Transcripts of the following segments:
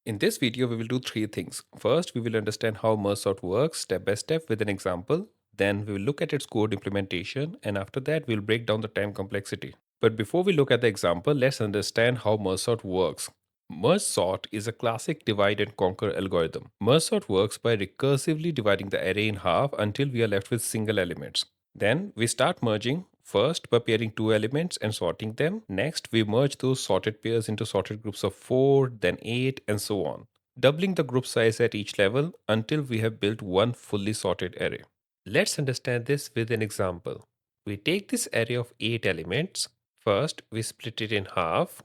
In this video, we will do three things. First, we will understand how mergesort works step by step with an example. Then we will look at its code implementation, and after that, we'll break down the time complexity. But before we look at the example, let's understand how mergesort works. Mergesort is a classic divide and conquer algorithm. Mergesort works by recursively dividing the array in half until we are left with single elements. Then we start merging, first by pairing two elements and sorting them. Next, we merge those sorted pairs into sorted groups of 4, then 8, and so on, doubling the group size at each level until we have built one fully sorted array. Let's understand this with an example. We take this array of 8 elements. First, we split it in half.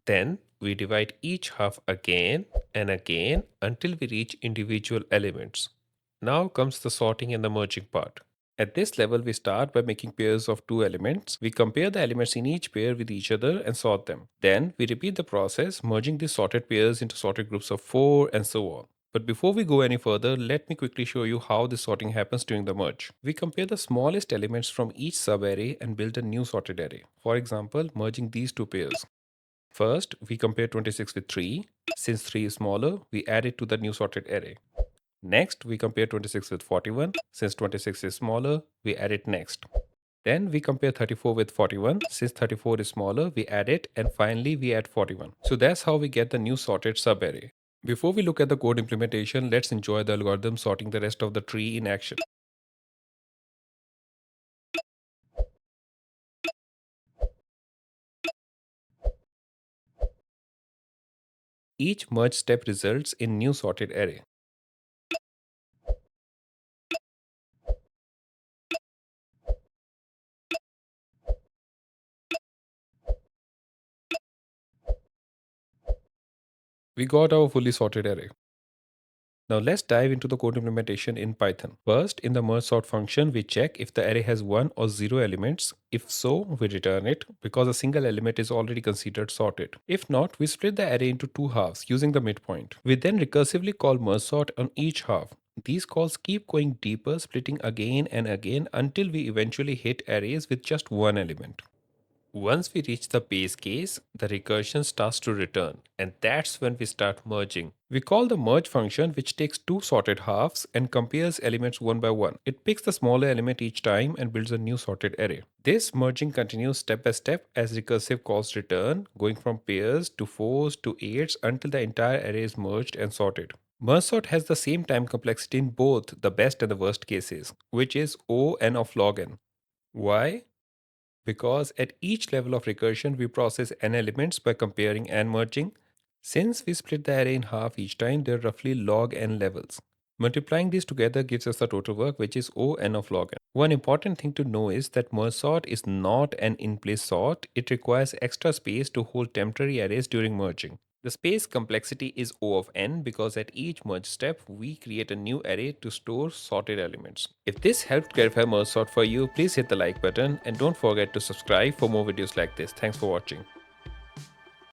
Then, we divide each half again and again until we reach individual elements. Now comes the sorting and the merging part. At this level, we start by making pairs of two elements. We compare the elements in each pair with each other and sort them. Then, we repeat the process, merging these sorted pairs into sorted groups of 4 and so on. But before we go any further, let me quickly show you how this sorting happens during the merge. We compare the smallest elements from each subarray and build a new sorted array. For example, merging these two pairs. First, we compare 26 with 3. Since 3 is smaller, we add it to the new sorted array. Next, we compare 26 with 41. Since 26 is smaller, we add it next. Then we compare 34 with 41. Since 34 is smaller, we add it. And finally, we add 41. So that's how we get the new sorted subarray. Before we look at the code implementation, let's enjoy the algorithm sorting the rest of the tree in action. Each merge step results in new sorted array. We got our fully sorted array. Now let's dive into the code implementation in Python. First, in the merge sort function, we check if the array has 1 or 0 elements. If so, we return it because a single element is already considered sorted. If not, we split the array into two halves using the midpoint. We then recursively call merge sort on each half. These calls keep going deeper, splitting again and again until we eventually hit arrays with just one element. Once we reach the base case, the recursion starts to return, and that's when we start merging. We call the merge function, which takes two sorted halves and compares elements one by one. It picks the smaller element each time and builds a new sorted array. This merging continues step by step as recursive calls return, going from pairs to fours to eights until the entire array is merged and sorted. Merge sort has the same time complexity in both the best and the worst cases, which is O n of log n. Why? Because at each level of recursion we process n elements by comparing and merging. Since we split the array in half each time, there are roughly log n levels. Multiplying these together gives us the total work, which is O n of log n. One important thing to know is that merge sort is not an in-place sort. It requires extra space to hold temporary arrays during merging. The space complexity is O of n because at each merge step, we create a new array to store sorted elements. If this helped clarify merge sort for you, please hit the like button and don't forget to subscribe for more videos like this. Thanks for watching.